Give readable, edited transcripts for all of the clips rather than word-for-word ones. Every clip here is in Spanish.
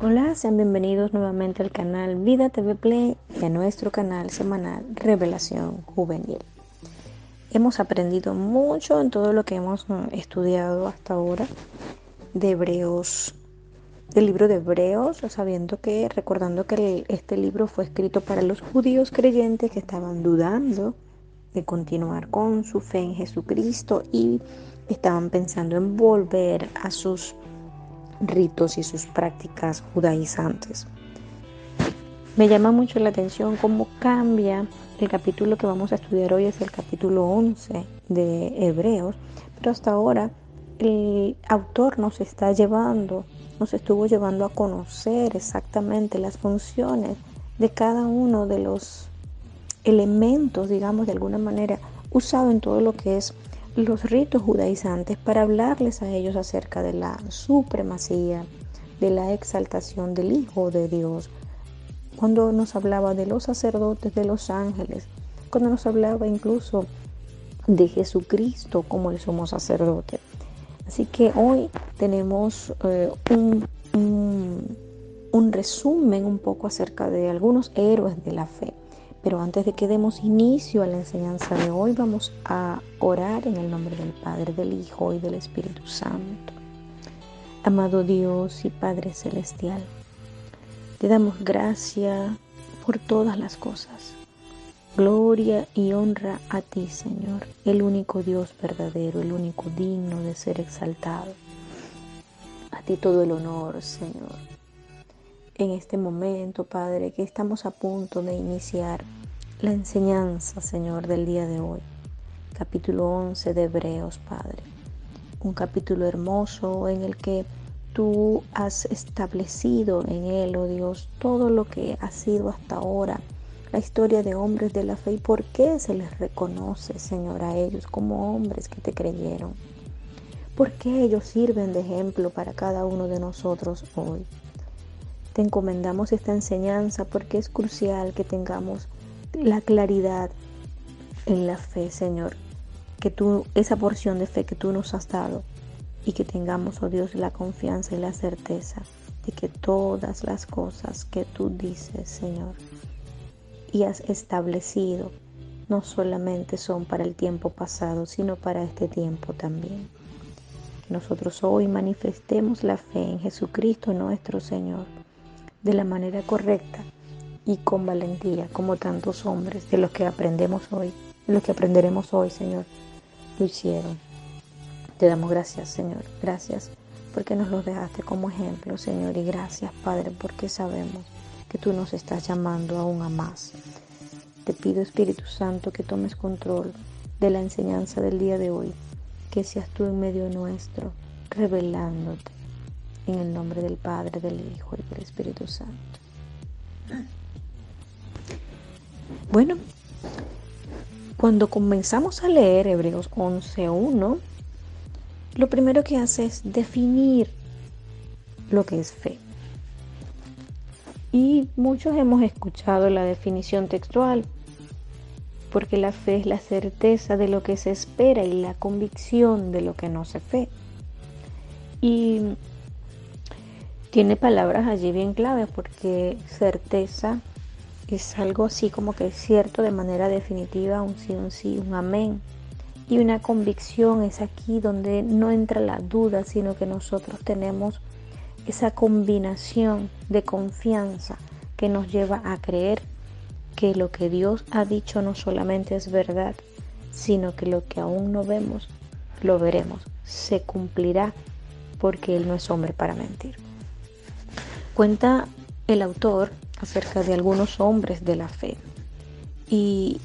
Hola, sean bienvenidos nuevamente al canal Vida TV Play y a nuestro canal semanal Revelación Juvenil. Hemos aprendido mucho en todo lo que hemos estudiado hasta ahora de Hebreos, del libro de Hebreos, recordando que este libro fue escrito para los judíos creyentes que estaban dudando de continuar con su fe en Jesucristo y estaban pensando en volver a sus ritos y sus prácticas judaizantes. Me llama mucho la atención cómo cambia el capítulo que vamos a estudiar hoy, es el capítulo 11 de Hebreos, pero hasta ahora el autor nos estuvo llevando a conocer exactamente las funciones de cada uno de los elementos, digamos de alguna manera, usado en todo lo que es los ritos judaizantes para hablarles a ellos acerca de la supremacía, de la exaltación del Hijo de Dios, cuando nos hablaba de los sacerdotes, de los ángeles, cuando nos hablaba incluso de Jesucristo como el sumo sacerdote. Así que hoy tenemos un resumen un poco acerca de algunos héroes de la fe. Pero antes de que demos inicio a la enseñanza de hoy, vamos a orar en el nombre del Padre, del Hijo y del Espíritu Santo. Amado Dios y Padre Celestial, te damos gracias por todas las cosas. Gloria y honra a ti, Señor, el único Dios verdadero, el único digno de ser exaltado. A ti todo el honor, Señor. En este momento, Padre, que estamos a punto de iniciar la enseñanza, Señor, del día de hoy. Capítulo 11 de Hebreos, Padre. Un capítulo hermoso en el que tú has establecido en él, oh Dios, todo lo que ha sido hasta ahora la historia de hombres de la fe y por qué se les reconoce, Señor, a ellos como hombres que te creyeron. ¿Por qué ellos sirven de ejemplo para cada uno de nosotros hoy? Te encomendamos esta enseñanza porque es crucial que tengamos la claridad en la fe, Señor, esa porción de fe que tú nos has dado, y que tengamos, oh Dios, la confianza y la certeza de que todas las cosas que tú dices, Señor, y has establecido, no solamente son para el tiempo pasado, sino para este tiempo también. Que nosotros hoy manifestemos la fe en Jesucristo nuestro Señor de la manera correcta y con valentía, como tantos hombres de los que aprendemos hoy, de los que aprenderemos hoy, Señor, lo hicieron. Te damos gracias, Señor. Gracias porque nos los dejaste como ejemplo, Señor. Y gracias, Padre, porque sabemos que tú nos estás llamando aún a más. Te pido, Espíritu Santo, que tomes control de la enseñanza del día de hoy. Que seas tú en medio nuestro, revelándote. En el nombre del Padre, del Hijo y del Espíritu Santo. Bueno, cuando comenzamos a leer Hebreos 11:1, lo primero que hace es definir lo que es fe. Y muchos hemos escuchado la definición textual, porque la fe es la certeza de lo que se espera y la convicción de lo que no se ve. Y tiene palabras allí bien claves, porque certeza es algo así como que es cierto de manera definitiva, un sí, un amén. Y una convicción es aquí donde no entra la duda, sino que nosotros tenemos esa combinación de confianza que nos lleva a creer que lo que Dios ha dicho no solamente es verdad, sino que lo que aún no vemos, lo veremos, se cumplirá, porque Él no es hombre para mentir. Cuenta el autor acerca de algunos hombres de la fe y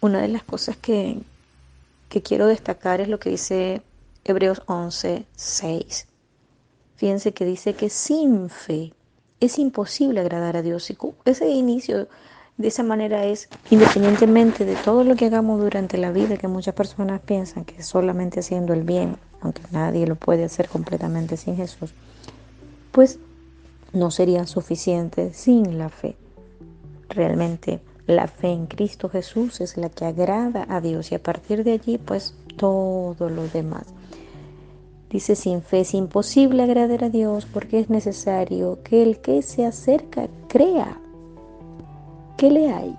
una de las cosas que quiero destacar es lo que dice Hebreos 11:6. Fíjense que dice que sin fe es imposible agradar a Dios. Y ese inicio de esa manera es, independientemente de todo lo que hagamos durante la vida, que muchas personas piensan que es solamente haciendo el bien, aunque nadie lo puede hacer completamente sin Jesús, pues no sería suficiente sin la fe. Realmente la fe en Cristo Jesús es la que agrada a Dios y a partir de allí pues todo lo demás. Dice, sin fe es imposible agradar a Dios porque es necesario que el que se acerca crea que le hay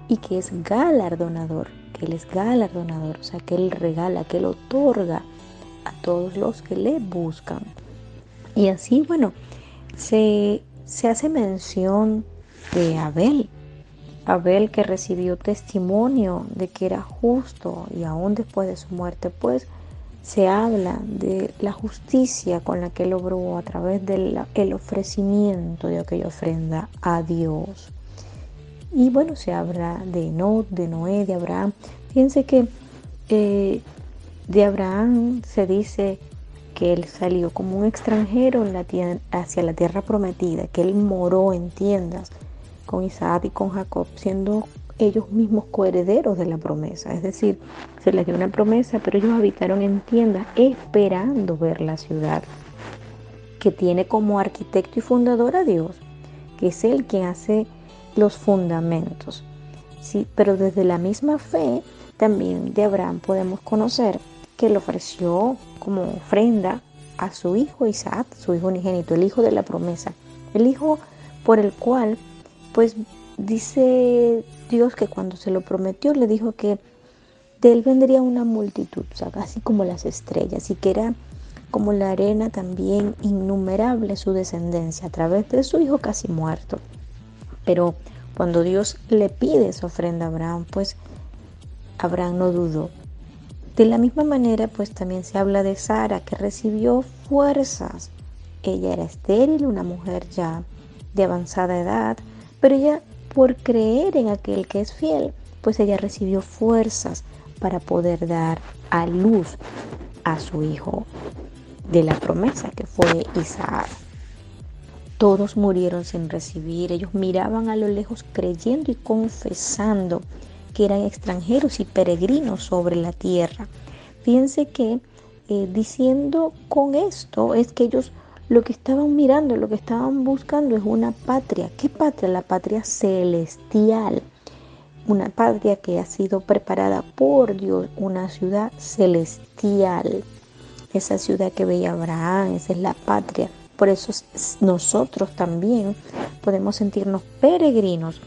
y que es galardonador, que Él es galardonador, o sea, que Él regala, que Él otorga a todos los que le buscan. Y así, bueno, se hace mención de Abel. Abel que recibió testimonio de que era justo y aún después de su muerte, pues se habla de la justicia con la que él obró a través del ofrecimiento de aquella ofrenda a Dios. Y bueno, se habla de Enoc, de Noé, de Abraham. Fíjense que de Abraham se dice que él salió como un extranjero hacia la tierra prometida, que él moró en tiendas con Isaac y con Jacob, siendo ellos mismos coherederos de la promesa. Es decir, se les dio una promesa, pero ellos habitaron en tiendas esperando ver la ciudad, que tiene como arquitecto y fundador a Dios, que es Él quien hace los fundamentos. Sí, pero desde la misma fe también de Abraham podemos conocer que le ofreció como ofrenda a su hijo Isaac, su hijo unigénito, el hijo de la promesa, el hijo por el cual, pues dice Dios que cuando se lo prometió le dijo que de él vendría una multitud, o sea, así como las estrellas, y que era como la arena también innumerable su descendencia a través de su hijo casi muerto. Pero cuando Dios le pide esa ofrenda a Abraham, pues Abraham no dudó. De la misma manera, pues también se habla de Sara, que recibió fuerzas. Ella era estéril, una mujer ya de avanzada edad, pero ella, por creer en aquel que es fiel, pues ella recibió fuerzas para poder dar a luz a su hijo de la promesa, que fue Isaac. Todos murieron sin recibir, ellos miraban a lo lejos creyendo y confesando que eran extranjeros y peregrinos sobre la tierra. Fíjense que diciendo con esto es que ellos lo que estaban mirando, lo que estaban buscando es una patria. ¿Qué patria? La patria celestial. Una patria que ha sido preparada por Dios, una ciudad celestial. Esa ciudad que veía Abraham, esa es la patria. Por eso nosotros también podemos sentirnos peregrinos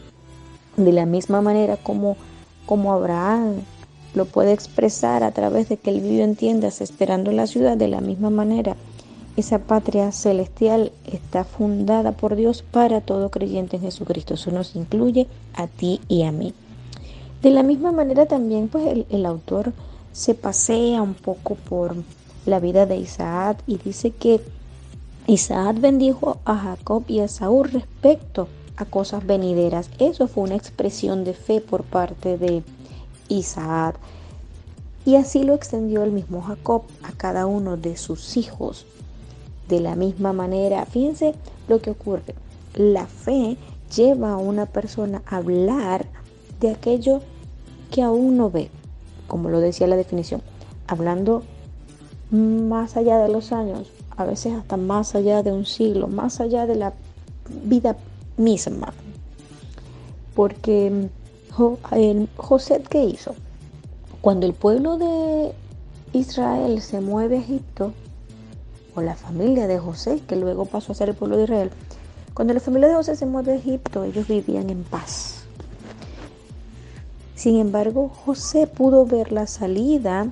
de la misma manera como Abraham lo puede expresar a través de que él vivió en tiendas esperando la ciudad. De la misma manera, esa patria celestial está fundada por Dios para todo creyente en Jesucristo. Eso nos incluye a ti y a mí. De la misma manera también, pues el autor se pasea un poco por la vida de Isaac y dice que Isaac bendijo a Jacob y a Esaú respecto a cosas venideras. Eso fue una expresión de fe por parte de Isaac. Y así lo extendió el mismo Jacob a cada uno de sus hijos. De la misma manera, fíjense lo que ocurre. La fe lleva a una persona a hablar de aquello que aún no ve, como lo decía la definición, hablando más allá de los años, a veces hasta más allá de un siglo, más allá de la vida misma. Porque José, ¿qué hizo? Cuando el pueblo de Israel se mueve a Egipto, o la familia de José, que luego pasó a ser el pueblo de Israel, cuando la familia de José se mueve a Egipto, ellos vivían en paz. Sin embargo, José pudo ver la salida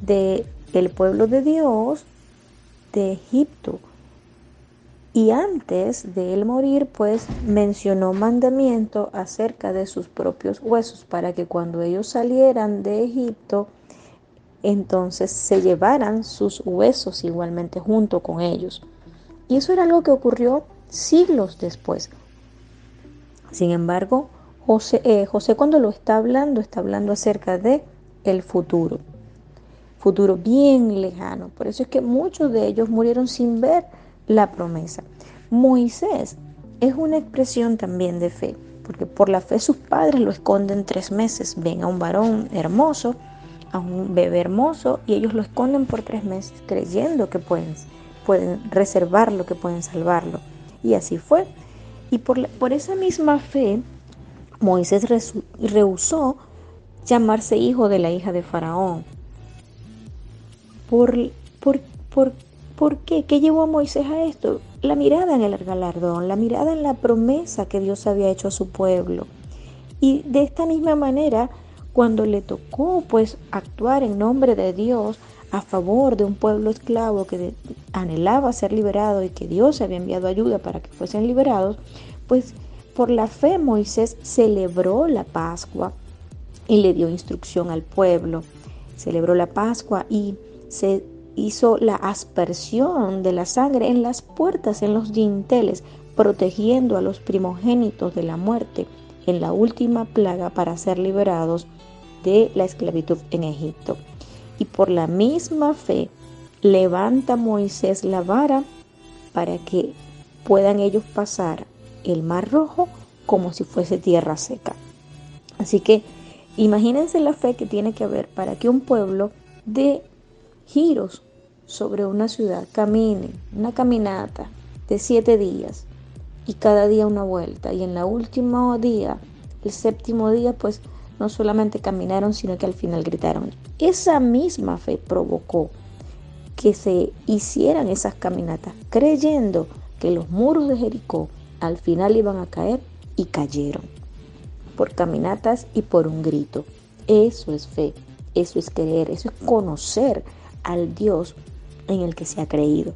del pueblo de Dios de Egipto. Y antes de él morir, pues mencionó mandamiento acerca de sus propios huesos para que cuando ellos salieran de Egipto, entonces se llevaran sus huesos igualmente junto con ellos. Y eso era algo que ocurrió siglos después. Sin embargo, José cuando lo está hablando acerca de el futuro bien lejano. Por eso es que muchos de ellos murieron sin ver la promesa. Moisés es una expresión también de fe, porque por la fe sus padres lo esconden 3 meses. Ven a un varón hermoso, a un bebé hermoso, y ellos lo esconden por 3 meses, creyendo que pueden reservarlo, que pueden salvarlo. Y así fue. Y por esa misma fe, Moisés rehusó llamarse hijo de la hija de Faraón. Por ¿Por, ¿Por qué? ¿Qué llevó a Moisés a esto? La mirada en el galardón, la mirada en la promesa que Dios había hecho a su pueblo. Y de esta misma manera, cuando le tocó pues actuar en nombre de Dios a favor de un pueblo esclavo que anhelaba ser liberado y que Dios había enviado ayuda para que fuesen liberados, pues por la fe Moisés celebró la Pascua y le dio instrucción al pueblo. Celebró la Pascua y se hizo la aspersión de la sangre en las puertas, en los dinteles, protegiendo a los primogénitos de la muerte en la última plaga para ser liberados de la esclavitud en Egipto. Y por la misma fe levanta Moisés la vara para que puedan ellos pasar el Mar Rojo como si fuese tierra seca. Así que imagínense la fe que tiene que haber para que un pueblo dé giros sobre una ciudad, camine una caminata de 7 días y cada día una vuelta, y en el último día, el séptimo día, pues no solamente caminaron, sino que al final gritaron. Esa misma fe provocó que se hicieran esas caminatas, creyendo que los muros de Jericó al final iban a caer, y cayeron por caminatas y por un grito. Eso es fe, eso es creer, eso es conocer al Dios en el que se ha creído.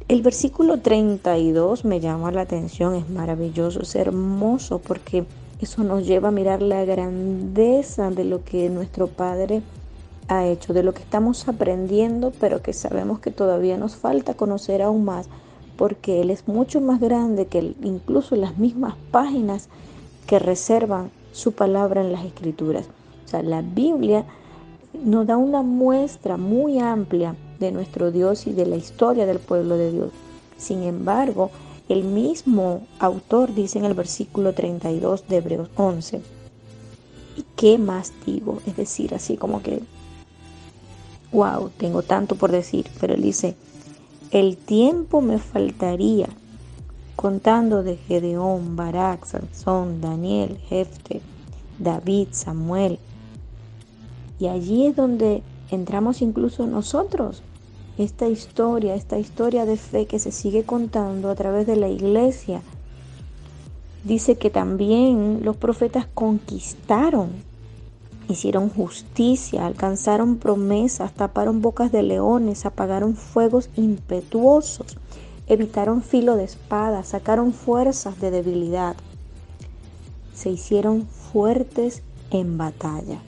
El versículo 32 me llama la atención, es maravilloso, es hermoso, porque eso nos lleva a mirar la grandeza de lo que nuestro Padre ha hecho, de lo que estamos aprendiendo, pero que sabemos que todavía nos falta conocer aún más, porque Él es mucho más grande que incluso las mismas páginas que reservan su palabra en las Escrituras. O sea, la Biblia nos da una muestra muy amplia de nuestro Dios y de la historia del pueblo de Dios. Sin embargo, el mismo autor dice en el versículo 32 de Hebreos 11, ¿y qué más digo? Es decir, así como que, wow, tengo tanto por decir, pero él dice, el tiempo me faltaría contando de Gedeón, Barak, Sansón, Daniel, Jefte, David, Samuel. Y allí es donde entramos incluso nosotros, esta historia de fe que se sigue contando a través de la iglesia. Dice que también los profetas conquistaron, hicieron justicia, alcanzaron promesas, taparon bocas de leones, apagaron fuegos impetuosos, evitaron filo de espada, sacaron fuerzas de debilidad, se hicieron fuertes en batalla.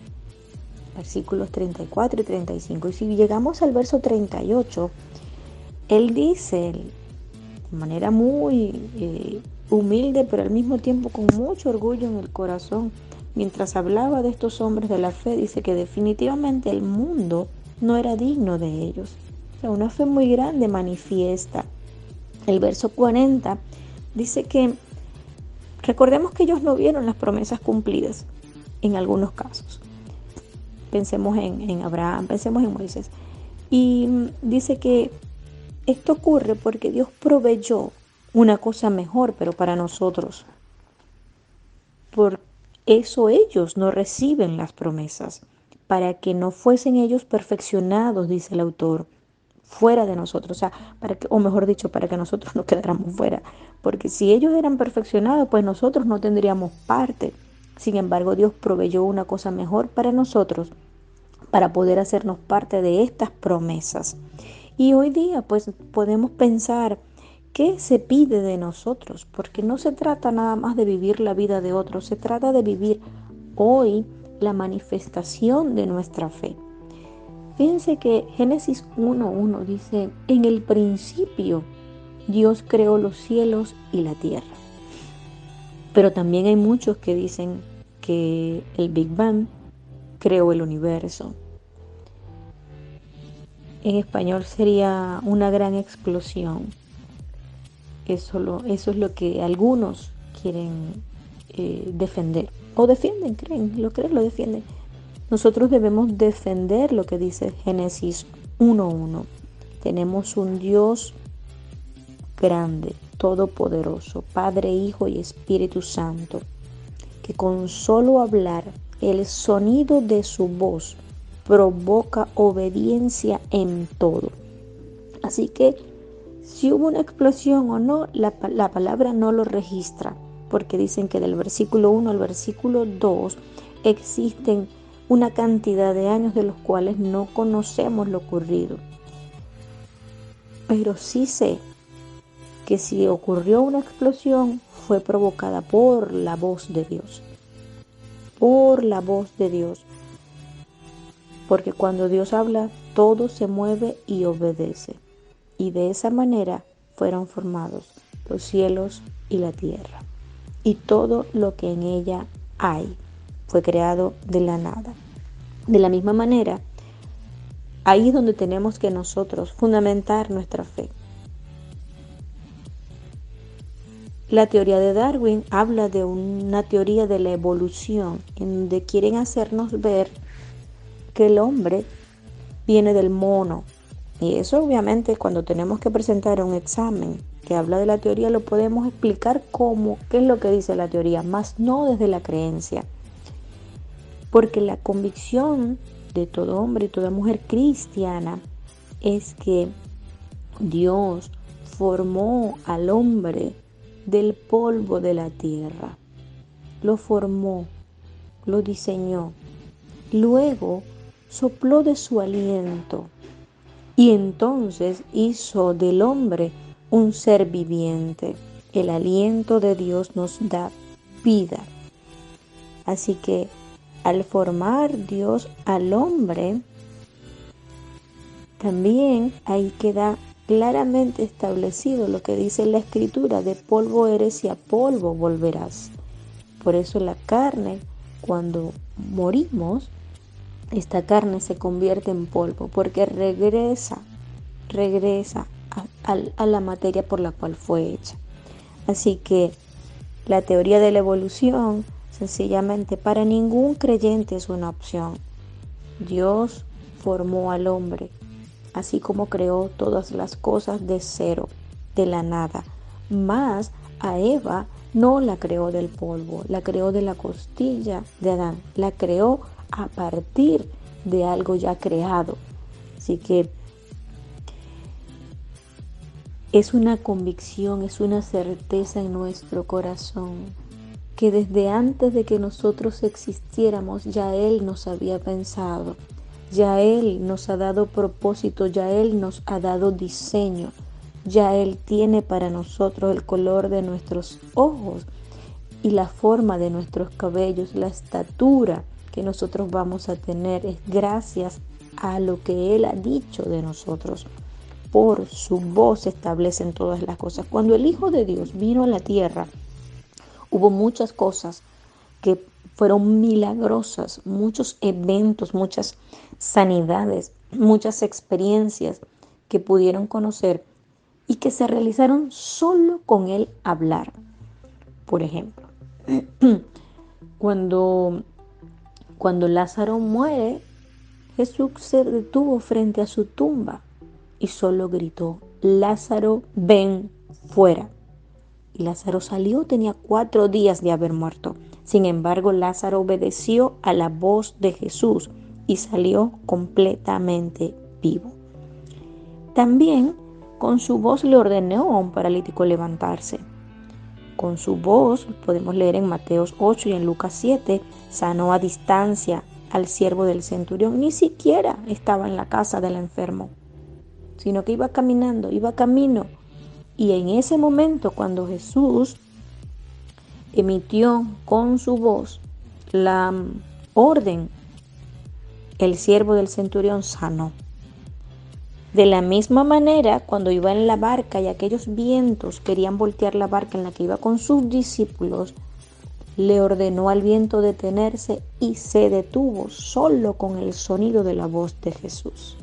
Versículos 34 y 35. Y si llegamos al verso 38, él dice de manera muy humilde, pero al mismo tiempo con mucho orgullo en el corazón, mientras hablaba de estos hombres de la fe, dice que definitivamente el mundo no era digno de ellos. O sea, una fe muy grande manifiesta. El verso 40 dice que recordemos que ellos no vieron las promesas cumplidas en algunos casos. Pensemos en Abraham, pensemos en Moisés. Y dice que esto ocurre porque Dios proveyó una cosa mejor, pero para nosotros. Por eso ellos no reciben las promesas, para que no fuesen ellos perfeccionados, dice el autor, fuera de nosotros. O sea, o mejor dicho, para que nosotros no quedáramos fuera. Porque si ellos eran perfeccionados, pues nosotros no tendríamos parte. Sin embargo, Dios proveyó una cosa mejor para nosotros, para poder hacernos parte de estas promesas. Y hoy día pues podemos pensar qué se pide de nosotros, porque no se trata nada más de vivir la vida de otros, se trata de vivir hoy la manifestación de nuestra fe. Fíjense que Génesis 1:1 dice, en el principio Dios creó los cielos y la tierra. Pero también hay muchos que dicen que el Big Bang creó el universo. En español sería una gran explosión. Eso es lo que algunos quieren defender. O defienden, lo defienden. Nosotros debemos defender lo que dice Génesis 1:1. Tenemos un Dios grande, todopoderoso, Padre, Hijo y Espíritu Santo, que con solo hablar, el sonido de su voz provoca obediencia en todo. Así que si hubo una explosión o no, la palabra no lo registra, porque dicen que del versículo 1 al versículo 2 existen una cantidad de años de los cuales no conocemos lo ocurrido. Pero sí sé que si ocurrió una explosión fue provocada por la voz de Dios. Por la voz de Dios. Porque cuando Dios habla, todo se mueve y obedece. Y de esa manera fueron formados los cielos y la tierra. Y todo lo que en ella hay fue creado de la nada. De la misma manera, ahí es donde tenemos que nosotros fundamentar nuestra fe. La teoría de Darwin habla de una teoría de la evolución, en donde quieren hacernos ver que el hombre viene del mono. Y eso obviamente cuando tenemos que presentar un examen que habla de la teoría lo podemos explicar cómo, qué es lo que dice la teoría, más no desde la creencia. Porque la convicción de todo hombre y toda mujer cristiana es que Dios formó al hombre del polvo de la tierra. Lo formó, lo diseñó. Luego sopló de su aliento y entonces hizo del hombre un ser viviente. El aliento de Dios nos da vida. Así que al formar Dios al hombre, también ahí queda claramente establecido lo que dice la Escritura: de polvo eres y a polvo volverás. Por eso la carne, cuando morimos, esta carne se convierte en polvo, porque regresa a la materia por la cual fue hecha. Así que la teoría de la evolución, sencillamente, para ningún creyente es una opción. Dios formó al hombre, así como creó todas las cosas de cero, de la nada. Mas a Eva no la creó del polvo, la creó de la costilla de Adán, la creó a partir de algo ya creado. Así que es una convicción, es una certeza en nuestro corazón que desde antes de que nosotros existiéramos ya Él nos había pensado, ya Él nos ha dado propósito, ya Él nos ha dado diseño, ya Él tiene para nosotros el color de nuestros ojos y la forma de nuestros cabellos, la estatura que nosotros vamos a tener es gracias a lo que Él ha dicho de nosotros. Por su voz se establecen todas las cosas. Cuando el Hijo de Dios vino a la tierra, hubo muchas cosas que fueron milagrosas, muchos eventos, muchas sanidades, muchas experiencias que pudieron conocer y que se realizaron solo con Él hablar. Por ejemplo, cuando Lázaro muere, Jesús se detuvo frente a su tumba y solo gritó: Lázaro, ven fuera. Y Lázaro salió, tenía 4 días de haber muerto. Sin embargo, Lázaro obedeció a la voz de Jesús y salió completamente vivo. También con su voz le ordenó a un paralítico levantarse. Con su voz, podemos leer en Mateos 8 y en Lucas 7, sanó a distancia al siervo del centurión. Ni siquiera estaba en la casa del enfermo, sino que iba caminando, iba camino. Y en ese momento, cuando Jesús emitió con su voz la orden, el siervo del centurión sanó. De la misma manera, cuando iba en la barca y aquellos vientos querían voltear la barca en la que iba con sus discípulos, le ordenó al viento detenerse y se detuvo solo con el sonido de la voz de Jesús.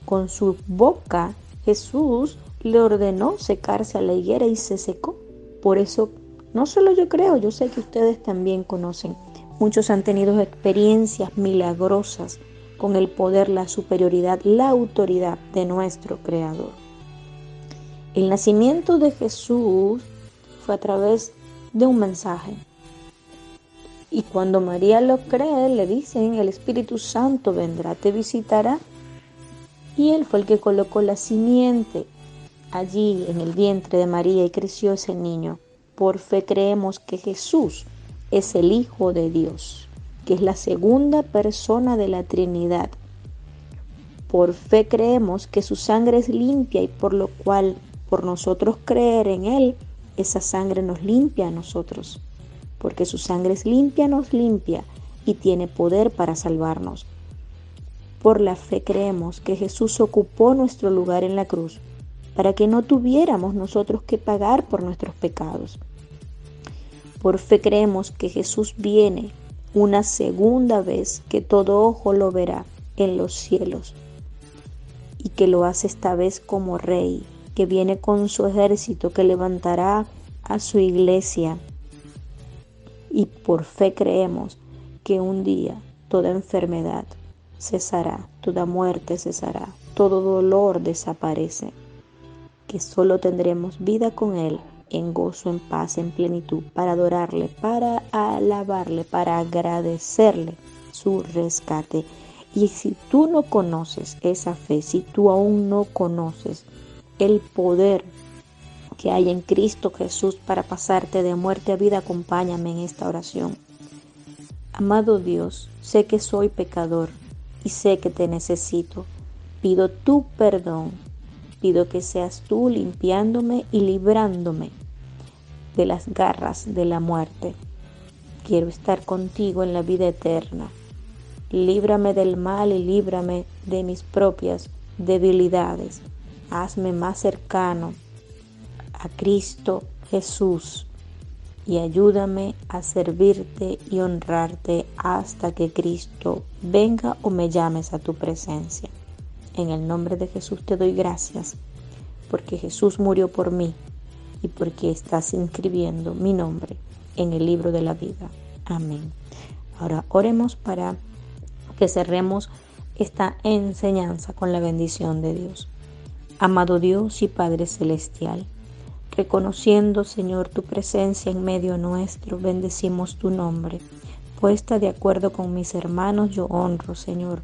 Con su boca, Jesús le ordenó secarse a la higuera y se secó. Por eso, no solo yo creo, yo sé que ustedes también conocen. Muchos han tenido experiencias milagrosas con el poder, la superioridad, la autoridad de nuestro Creador. El nacimiento de Jesús fue a través de un mensaje. Y cuando María lo cree, le dicen, el Espíritu Santo vendrá, te visitará. Y él fue el que colocó la simiente allí en el vientre de María y creció ese niño. Por fe creemos que Jesús es el Hijo de Dios, que es la segunda persona de la Trinidad. Por fe creemos que su sangre es limpia y por lo cual, por nosotros creer en Él, esa sangre nos limpia a nosotros. Porque su sangre es limpia, nos limpia y tiene poder para salvarnos. Por la fe creemos que Jesús ocupó nuestro lugar en la cruz para que no tuviéramos nosotros que pagar por nuestros pecados. Por fe creemos que Jesús viene una segunda vez, que todo ojo lo verá en los cielos y que lo hace esta vez como Rey, que viene con su ejército, que levantará a su iglesia. Y por fe creemos que un día toda enfermedad cesará, toda muerte cesará, todo dolor desaparece, que solo tendremos vida con Él, en gozo, en paz, en plenitud, para adorarle, para alabarle, para agradecerle su rescate. Y si tú no conoces esa fe, si tú aún no conoces el poder que hay en Cristo Jesús para pasarte de muerte a vida, acompáñame en esta oración. Amado Dios, sé que soy pecador y sé que te necesito. Pido tu perdón. Pido que seas tú limpiándome y librándome de las garras de la muerte. Quiero estar contigo en la vida eterna. Líbrame del mal y líbrame de mis propias debilidades. Hazme más cercano a Cristo Jesús y ayúdame a servirte y honrarte hasta que Cristo venga o me llames a tu presencia. En el nombre de Jesús te doy gracias, porque Jesús murió por mí y porque estás inscribiendo mi nombre en el libro de la vida. Amén. Ahora oremos para que cerremos esta enseñanza con la bendición de Dios. Amado Dios y Padre Celestial, reconociendo, Señor, tu presencia en medio nuestro, bendecimos tu nombre. Puesta de acuerdo con mis hermanos, yo honro, Señor.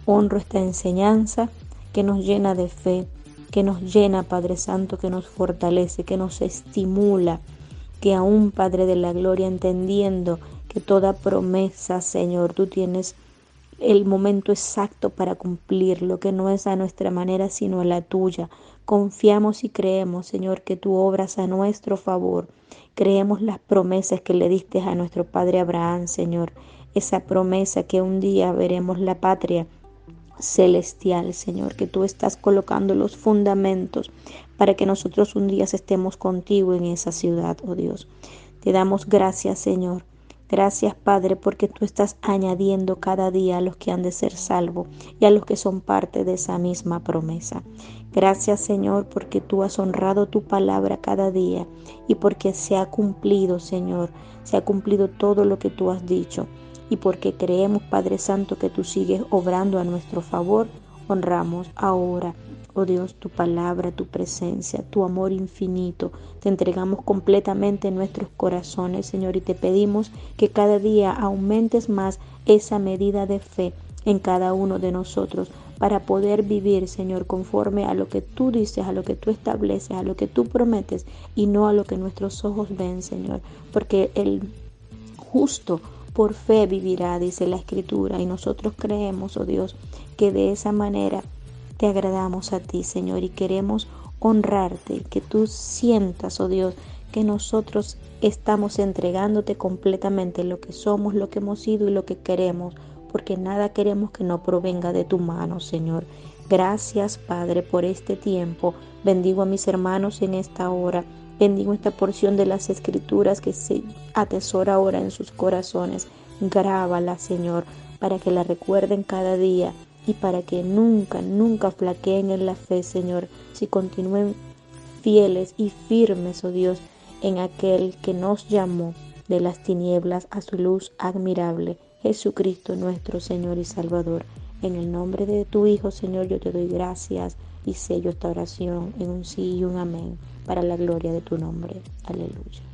Honro esta enseñanza que nos llena de fe, que nos llena, Padre Santo, que nos fortalece, que nos estimula, que aún, Padre de la Gloria, entendiendo que toda promesa, Señor, tú tienes el momento exacto para cumplirlo, que no es a nuestra manera, sino a la tuya. Confiamos y creemos, Señor, que tú obras a nuestro favor. Creemos las promesas que le diste a nuestro Padre Abraham, Señor. Esa promesa que un día veremos la patria celestial, Señor, que tú estás colocando los fundamentos para que nosotros un día estemos contigo en esa ciudad, oh Dios. Te damos gracias, Señor. Gracias, Padre, porque tú estás añadiendo cada día a los que han de ser salvos y a los que son parte de esa misma promesa. Gracias, Señor, porque tú has honrado tu palabra cada día y porque se ha cumplido, Señor, se ha cumplido todo lo que tú has dicho. Y porque creemos, Padre Santo, que tú sigues obrando a nuestro favor, honramos ahora, oh Dios, tu palabra, tu presencia, tu amor infinito. Te entregamos completamente nuestros corazones, Señor, y te pedimos que cada día aumentes más esa medida de fe en cada uno de nosotros para poder vivir, Señor, conforme a lo que tú dices, a lo que tú estableces, a lo que tú prometes y no a lo que nuestros ojos ven, Señor, porque el justo por fe vivirá, dice la Escritura, y nosotros creemos, oh Dios, que de esa manera te agradamos a ti, Señor, y queremos honrarte, que tú sientas, oh Dios, que nosotros estamos entregándote completamente lo que somos, lo que hemos sido y lo que queremos, porque nada queremos que no provenga de tu mano, Señor. Gracias, Padre, por este tiempo. Bendigo a mis hermanos en esta hora. Bendigo esta porción de las Escrituras que se atesora ahora en sus corazones. Grábala, Señor, para que la recuerden cada día y para que nunca, nunca flaqueen en la fe, Señor, si continúen fieles y firmes, oh Dios, en aquel que nos llamó de las tinieblas a su luz admirable, Jesucristo nuestro Señor y Salvador. En el nombre de tu Hijo, Señor, yo te doy gracias y sello esta oración en un sí y un amén, para la gloria de tu nombre. Aleluya.